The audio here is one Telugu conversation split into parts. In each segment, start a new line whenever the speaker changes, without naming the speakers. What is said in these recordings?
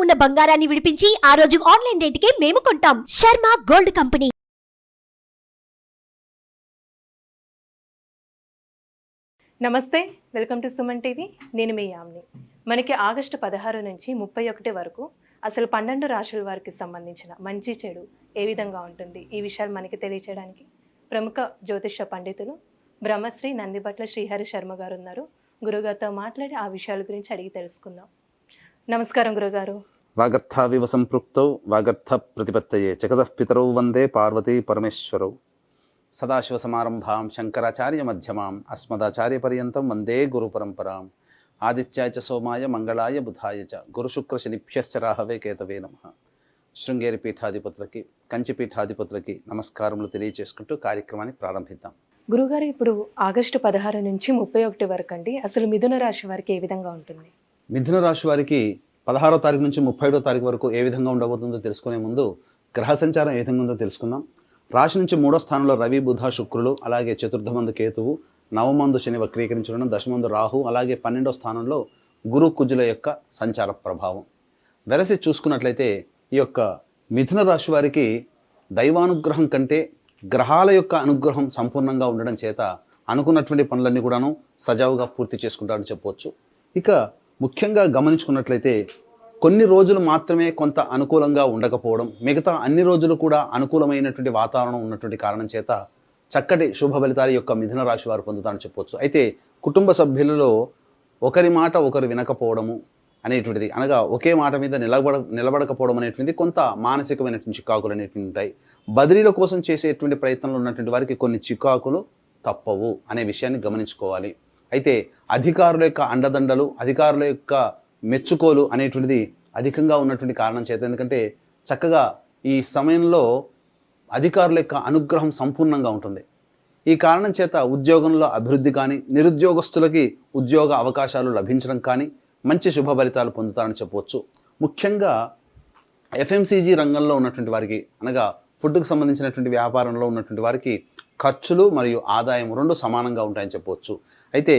ఉన్న బంగారాన్ని విడిపించి ఆ రోజు ఆన్లైన్ రేటుకే మేము కొంటాం. Sharma gold company.
నమస్తే, వెల్కమ్ టు సుమన్ టీవీ. నేను మీ యామ్ని. మనకి ఆగస్టు 16 నుంచి 31 వరకు అసలు 12 రాశుల వారికి సంబంధించిన మంచి చెడు ఏ విధంగా ఉంటుంది, ఈ విషయాలు మనకి తెలియచేయడానికి ప్రముఖ జ్యోతిష పండితులు బ్రహ్మశ్రీ నందిబట్ల శ్రీహరి శర్మ గారు ఉన్నారు. గురుగారితో మాట్లాడి ఆ విషయాల గురించి అడిగి తెలుసుకుందాం. నమస్కారం గురుగారు.
వాగర్థావివ సంపృక్తౌ వాగర్థ ప్రతిపత్తయే జగతః పితరౌ వందే పార్వతీ పరమేశ్వరౌ. సదాశివసమారంభాం శంకరాచార్య మధ్యమాం అస్మదాచార్య పర్యంతం వందే గురు పరంపరాం. ఆదిత్యాయ చ సోమాయ మంగళాయ బుధాయ చ గురుశుక్ర శనిభ్యశ్చ రాహవే కేతవే నమః. శృంగేరి పీఠాధిపతులకి, కంచి పీఠాధిపతులకి నమస్కారములు తెలియజేసుకుంటూ కార్యక్రమాన్ని ప్రారంభిద్దాం.
గురుగారు, ఇప్పుడు ఆగస్టు 16 నుంచి 31 వరకు అండి అసలు మిథున రాశి వారికి ఏ విధంగా ఉంటుంది?
మిథున రాశి వారికి 16వ తారీఖు నుంచి 31వ తారీఖు వరకు ఏ విధంగా ఉండబోతుందో తెలుసుకునే ముందు గ్రహ సంచారం ఏ విధంగా ఉందో తెలుసుకుందాం. రాశి నుంచి 3వ స్థానంలో రవి, బుధ, శుక్రులు, అలాగే చతుర్థమందు కేతువు, నవమందు శని వక్రీకరించడం, దశమందు రాహు, అలాగే 12వ స్థానంలో గురు, కుజుల యొక్క సంచార ప్రభావం. వెరసి చూసుకున్నట్లయితే ఈ యొక్క మిథున రాశి వారికి దైవానుగ్రహం కంటే గ్రహాల యొక్క అనుగ్రహం సంపూర్ణంగా ఉండడం చేత అనుకున్నటువంటి పనులన్నీ కూడాను సజావుగా పూర్తి చేసుకుంటారని చెప్పవచ్చు. ఇక ముఖ్యంగా గమనించుకున్నట్లయితే కొన్ని రోజులు మాత్రమే కొంత అనుకూలంగా ఉండకపోవడం, మిగతా అన్ని రోజులు కూడా అనుకూలమైనటువంటి వాతావరణం ఉన్నటువంటి కారణం చేత చక్కటి శుభ ఫలితాలు యొక్క మిథున రాశి వారు పొందుతారని చెప్పవచ్చు. అయితే కుటుంబ సభ్యులలో ఒకరి మాట ఒకరు వినకపోవడము అనేటువంటిది, అనగా ఒకే మాట మీద నిలబడకపోవడం అనేటువంటిది కొంత మానసికమైనటువంటి చికాకులు అనేటువంటి ఉంటాయి. బదిలీల కోసం చేసేటువంటి ప్రయత్నంలో ఉన్నటువంటి వారికి కొన్ని చికాకులు తప్పవు అనే విషయాన్ని గమనించుకోవాలి. అయితే అధికారుల యొక్క అండదండలు, అధికారుల యొక్క మెచ్చుకోలు అనేటువంటిది అధికంగా ఉన్నటువంటి కారణం చేత, ఎందుకంటే చక్కగా ఈ సమయంలో అధికారుల యొక్క అనుగ్రహం సంపూర్ణంగా ఉంటుంది. ఈ కారణం చేత ఉద్యోగంలో అభివృద్ధి కానీ, నిరుద్యోగస్తులకి ఉద్యోగ అవకాశాలు లభించడం కానీ, మంచి శుభ ఫలితాలు పొందుతారని చెప్పవచ్చు. ముఖ్యంగా ఎఫ్ఎంసీజీ రంగంలో ఉన్నటువంటి వారికి, అనగా ఫుడ్కు సంబంధించినటువంటి వ్యాపారంలో ఉన్నటువంటి వారికి ఖర్చులు మరియు ఆదాయం రెండు సమానంగా ఉంటాయని చెప్పవచ్చు. అయితే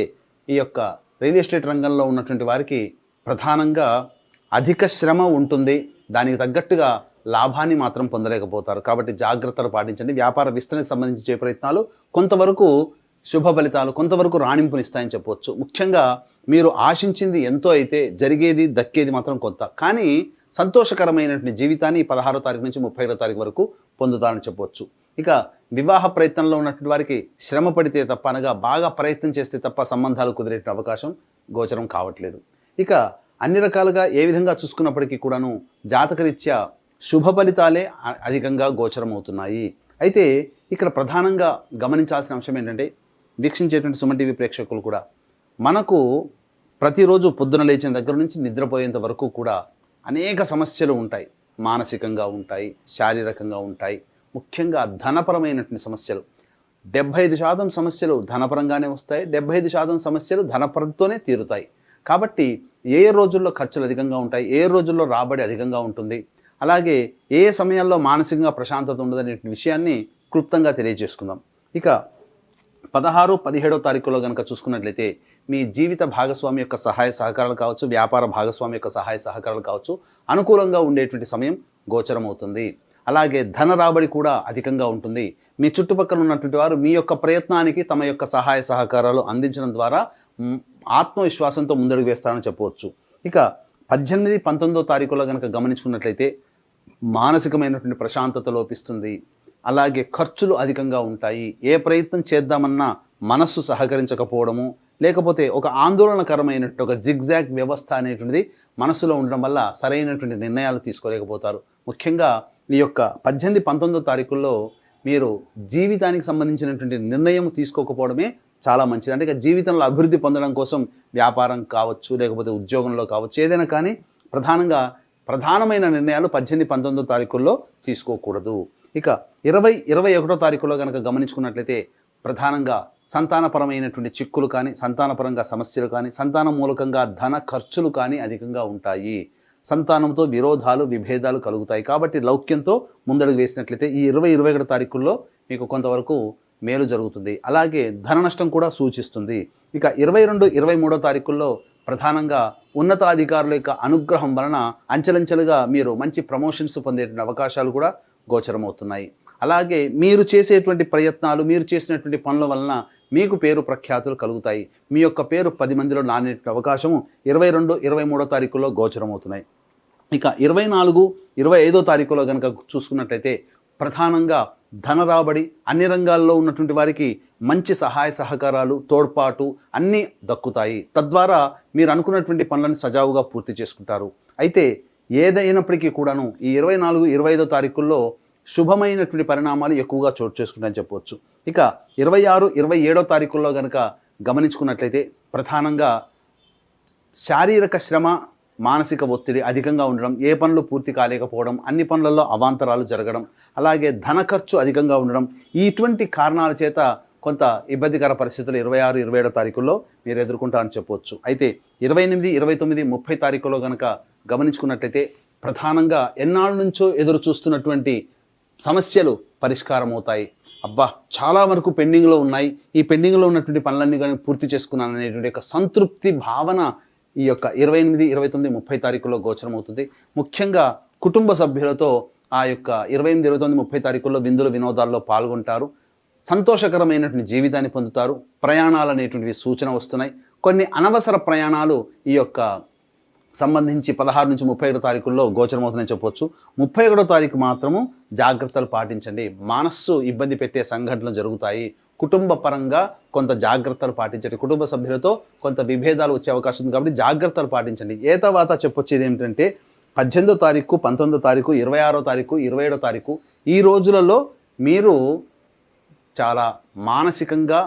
ఈ యొక్క రియల్ ఎస్టేట్ రంగంలో ఉన్నటువంటి వారికి ప్రధానంగా అధిక శ్రమ ఉంటుంది, దానికి తగ్గట్టుగా లాభాన్ని మాత్రం పొందలేకపోతారు. కాబట్టి జాగ్రత్తలు పాటించండి. వ్యాపార విస్తరణకు సంబంధించి చే ప్రయత్నాలు కొంతవరకు శుభ ఫలితాలు, కొంతవరకు రాణింపునిస్తాయని చెప్పవచ్చు. ముఖ్యంగా మీరు ఆశించింది ఎంతో అయితే జరిగేది దక్కేది మాత్రం కొంత, కానీ సంతోషకరమైనటువంటి జీవితాన్ని 16వ తారీఖు నుంచి 31వ తారీఖు వరకు పొందుతారని చెప్పవచ్చు. ఇక వివాహ ప్రయత్నంలో ఉన్నటువంటి వారికి శ్రమ పడితే తప్ప, అనగా బాగా ప్రయత్నం చేస్తే తప్ప సంబంధాలు కుదిరే అవకాశం గోచరం కావట్లేదు. ఇక అన్ని రకాలుగా ఏ విధంగా చూసుకున్నప్పటికీ కూడాను జాతకరీత్యా శుభ ఫలితాలే అధికంగా గోచరం అవుతున్నాయి. అయితే ఇక్కడ ప్రధానంగా గమనించాల్సిన అంశం ఏంటంటే, వీక్షించేటువంటి సుమన్ టీవీ ప్రేక్షకులు కూడా మనకు ప్రతిరోజు పొద్దున లేచిన దగ్గర నుంచి నిద్రపోయేంత వరకు కూడా అనేక సమస్యలు ఉంటాయి. మానసికంగా ఉంటాయి, శారీరకంగా ఉంటాయి, ముఖ్యంగా ధనపరమైనటువంటి సమస్యలు. 75% సమస్యలు ధనపరంగానే వస్తాయి, 75% సమస్యలు ధనపరంతోనే తీరుతాయి. కాబట్టి ఏ రోజుల్లో ఖర్చులు అధికంగా ఉంటాయి, ఏ రోజుల్లో రాబడి అధికంగా ఉంటుంది, అలాగే ఏ సమయాల్లో మానసికంగా ప్రశాంతత ఉండదనే విషయాన్ని క్లుప్తంగా తెలియజేసుకుందాం. ఇక 16, 17వ తారీఖులో కనుక చూసుకున్నట్లయితే మీ జీవిత భాగస్వామి యొక్క సహాయ సహకారాలు కావచ్చు, వ్యాపార భాగస్వామి యొక్క సహాయ సహకారాలు కావచ్చు, అనుకూలంగా ఉండేటువంటి సమయం గోచరం అవుతుంది. అలాగే ధన రాబడి కూడా అధికంగా ఉంటుంది. మీ చుట్టుపక్కల ఉన్నటువంటి వారు మీ యొక్క ప్రయత్నానికి తమ యొక్క సహాయ సహకారాలు అందించడం ద్వారా ఆత్మవిశ్వాసంతో ముందడుగు వేస్తారని చెప్పవచ్చు. ఇక 18, 19వ తారీఖులో కనుక గమనించుకున్నట్లయితే మానసికమైనటువంటి ప్రశాంతత లోపిస్తుంది. అలాగే ఖర్చులు అధికంగా ఉంటాయి. ఏ ప్రయత్నం చేద్దామన్నా మనస్సు సహకరించకపోవడము, లేకపోతే ఒక ఆందోళనకరమైనటువంటి ఒక జిగ్జాగ్ వ్యవస్థ అనేటువంటిది మనసులో ఉండడం వల్ల సరైనటువంటి నిర్ణయాలు తీసుకోలేకపోతారు. ముఖ్యంగా ఈ యొక్క 18, 19వ తారీఖుల్లో మీరు జీవితానికి సంబంధించినటువంటి నిర్ణయం తీసుకోకపోవడమే చాలా మంచిది. అంటే జీవితంలో అభివృద్ధి పొందడం కోసం వ్యాపారం కావచ్చు, లేకపోతే ఉద్యోగంలో కావచ్చు, ఏదైనా కానీ ప్రధానమైన నిర్ణయాలు 18, 19వ తారీఖుల్లో తీసుకోకూడదు. ఇక 20, 21వ తారీఖులో కనుక గమనించుకున్నట్లయితే ప్రధానంగా సంతానపరమైనటువంటి చిక్కులు కానీ, సంతానపరంగా సమస్యలు కానీ, సంతానం మూలకంగా ధన ఖర్చులు కానీ అధికంగా ఉంటాయి. సంతానంతో విరోధాలు, విభేదాలు కలుగుతాయి. కాబట్టి లౌక్యంతో ముందడుగు వేసినట్లయితే ఈ 20, 21 తారీఖుల్లో మీకు కొంతవరకు మేలు జరుగుతుంది. అలాగే ధన నష్టం కూడా సూచిస్తుంది. ఇక 22, 23వ తారీఖుల్లో ప్రధానంగా ఉన్నతాధికారుల యొక్క అనుగ్రహం వలన అంచెలంచెలుగా మీరు మంచి ప్రమోషన్స్ పొందేటువంటి అవకాశాలు కూడా గోచరమవుతున్నాయి. అలాగే మీరు చేసేటువంటి ప్రయత్నాలు, మీరు చేసినటువంటి పనుల వలన మీకు పేరు ప్రఖ్యాతులు కలుగుతాయి. మీ యొక్క పేరు 10 మందిలో నానే అవకాశము 22, 23 తారీఖుల్లో గోచరమవుతున్నాయి. ఇక 24, 25 తారీఖులో కనుక చూసుకున్నట్లయితే ప్రధానంగా ధన రాబడి, అన్ని రంగాల్లో ఉన్నటువంటి వారికి మంచి సహాయ సహకారాలు, తోడ్పాటు అన్నీ దక్కుతాయి. తద్వారా మీరు అనుకున్నటువంటి పనులను సజావుగా పూర్తి చేసుకుంటారు. అయితే ఏదైనప్పటికీ కూడాను ఈ 24, 25 తారీఖుల్లో శుభమైనటువంటి పరిణామాలు ఎక్కువగా చోటు చేసుకుంటాయని చెప్పవచ్చు. ఇక 26, 27 తారీఖుల్లో కనుక గమనించుకున్నట్లయితే ప్రధానంగా శారీరక శ్రమ, మానసిక ఒత్తిడి అధికంగా ఉండడం, ఏ పనులు పూర్తి కాలేకపోవడం, అన్ని పనులలో అవాంతరాలు జరగడం, అలాగే ధన ఖర్చు అధికంగా ఉండడం, ఇటువంటి కారణాల చేత కొంత ఇబ్బందికర పరిస్థితులు 26, 27 తారీఖుల్లో మీరు ఎదుర్కొంటారని చెప్పవచ్చు. అయితే 28, 29, 30 తారీఖులో కనుక గమనించుకున్నట్లయితే ప్రధానంగా ఎన్నాళ్ళ నుంచో ఎదురు చూస్తున్నటువంటి సమస్యలు పరిష్కారం అవుతాయి. అబ్బా, చాలా వరకు పెండింగ్లో ఉన్నాయి, ఈ పెండింగ్లో ఉన్నటువంటి పనులన్నీ కానీ పూర్తి చేసుకున్నాను అనేటువంటి ఒక సంతృప్తి భావన ఈ యొక్క 28, 29, 30 తారీఖుల్లో గోచరమవుతుంది. ముఖ్యంగా కుటుంబ సభ్యులతో ఆ యొక్క 28, 29, 30 తారీఖుల్లో విందుల వినోదాల్లో పాల్గొంటారు. సంతోషకరమైనటువంటి జీవితాన్ని పొందుతారు. ప్రయాణాలు అనేటువంటివి సూచన వస్తున్నాయి. కొన్ని అనవసర ప్రయాణాలు ఈ యొక్క సంబంధించి 16 నుంచి 31 తారీఖుల్లో గోచరమవుతుందని చెప్పవచ్చు. 31 తారీఖు మాత్రము జాగ్రత్తలు పాటించండి. మనస్సు ఇబ్బంది పెట్టే సంఘటనలు జరుగుతాయి. కుటుంబ పరంగా కొంత జాగ్రత్తలు పాటించండి. కుటుంబ సభ్యులతో కొంత విభేదాలు వచ్చే అవకాశం ఉంది కాబట్టి జాగ్రత్తలు పాటించండి. తర్వాత చెప్పొచ్చేది ఏమిటంటే 18వ తారీఖు, 19వ తారీఖు, 26వ తారీఖు, 27వ తారీఖు ఈ రోజులలో మీరు చాలా మానసికంగా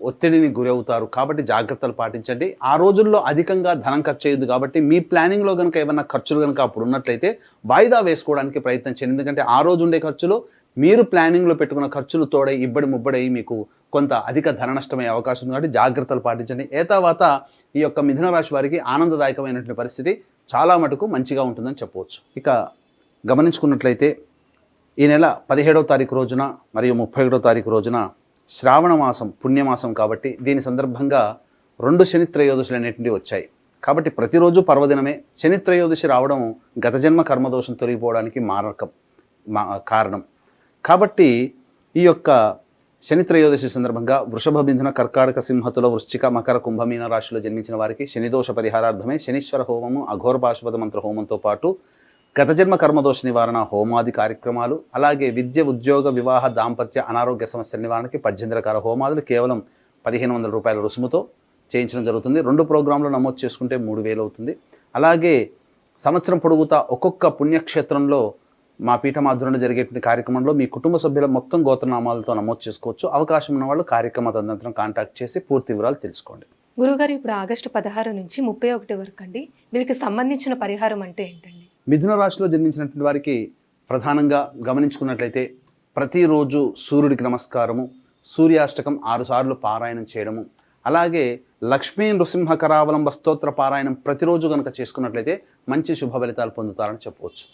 ఒత్తిడిని గురవుతారు కాబట్టి జాగ్రత్తలు పాటించండి. ఆ రోజుల్లో అధికంగా ధనం ఖర్చు అయ్యదు కాబట్టి మీ ప్లానింగ్లో కనుక ఏమన్నా ఖర్చులు కనుక అప్పుడు ఉన్నట్లయితే వాయిదా వేసుకోవడానికి ప్రయత్నం చేయండి. ఎందుకంటే ఆ రోజు ఉండే ఖర్చులు మీరు ప్లానింగ్లో పెట్టుకున్న ఖర్చులు తోడై ఇబ్బడి ముబ్బడై మీకు కొంత అధిక ధన నష్టమయ్యే అవకాశం ఉంది కాబట్టి జాగ్రత్తలు పాటించండి. తర్వాత ఈ యొక్క మిథున రాశి వారికి ఆనందదాయకమైనటువంటి పరిస్థితి చాలా మటుకు మంచిగా ఉంటుందని చెప్పవచ్చు. ఇక గమనించుకున్నట్లయితే ఈ నెల 17వ తారీఖు రోజున మరియు 31వ తారీఖు రోజున శ్రావణ మాసం, పుణ్యమాసం కాబట్టి దీని సందర్భంగా 2 శని త్రయోదశులు అనేటువంటివి వచ్చాయి. కాబట్టి ప్రతిరోజు పర్వదినమే. శని త్రయోదశి రావడం గత జన్మ కర్మదోషం తొలగిపోవడానికి కారణం. కాబట్టి ఈ యొక్క శని త్రయోదశి సందర్భంగా వృషభ, మిథున, కర్కాటక, సింహతుల, వృశ్చిక, మకర, కుంభమీన రాశిలో జన్మించిన వారికి శనిదోష పరిహారార్థమే శనీశ్వర హోమము, అఘోర పాశుపత మంత్ర హోమంతో పాటు గత జన్మ కర్మదోష నివారణ హోమాది కార్యక్రమాలు, అలాగే విద్య, ఉద్యోగ, వివాహ, దాంపత్య, అనారోగ్య సమస్యల నివారణకి 18 రకాల హోమాదులు కేవలం 1500 రూపాయల రుసుముతో చేయించడం జరుగుతుంది. 2 ప్రోగ్రాంలు నమోదు చేసుకుంటే 3000 అవుతుంది. అలాగే సంవత్సరం పొడుగుతా ఒక్కొక్క పుణ్యక్షేత్రంలో మా పీఠమాధురంలో జరిగేటువంటి కార్యక్రమంలో మీ కుటుంబ సభ్యుల మొత్తం గోత్రనామాలతో నమోదు చేసుకోవచ్చు. అవకాశం ఉన్న వాళ్ళు కార్యక్రమ తదనంతరం కాంటాక్ట్ చేసి పూర్తి వివరాలు తెలుసుకోండి.
గురుగారు, ఇప్పుడు ఆగస్టు 16 నుంచి 31 వరకు అండి, వీరికి సంబంధించిన పరిహారం అంటే ఏంటండి?
మిథున రాశిలో జన్మించినటువంటి వారికి ప్రధానంగా గమనించుకున్నట్లయితే ప్రతిరోజు సూర్యుడికి నమస్కారము, సూర్యాష్టకం 6 సార్లు పారాయణం చేయడము, అలాగే లక్ష్మీ నృసింహ కరావలంబ స్తోత్ర పారాయణం ప్రతిరోజు కనుక చేసుకున్నట్లయితే మంచి శుభ ఫలితాలు పొందుతారని చెప్పవచ్చు.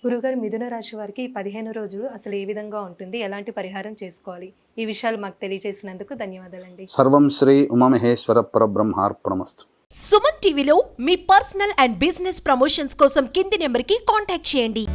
గురుగారు, మిథున రాశి వారికి 15 రోజులు అసలు ఏ విధంగా ఉంటుంది, ఎలాంటి పరిహారం చేసుకోవాలి, ఈ విషయాలు మాకు తెలియజేసినందుకు ధన్యవాదాలండి.
సర్వం శ్రీ ఉమామహేశ్వర పరబ్రహ్మార్పణమస్తు.
సుమన్ టీవీలో మీ పర్సనల్ అండ్ బిజినెస్ ప్రమోషన్స్ కోసం కింది నెంబర్కి కాంటాక్ట్ చేయండి.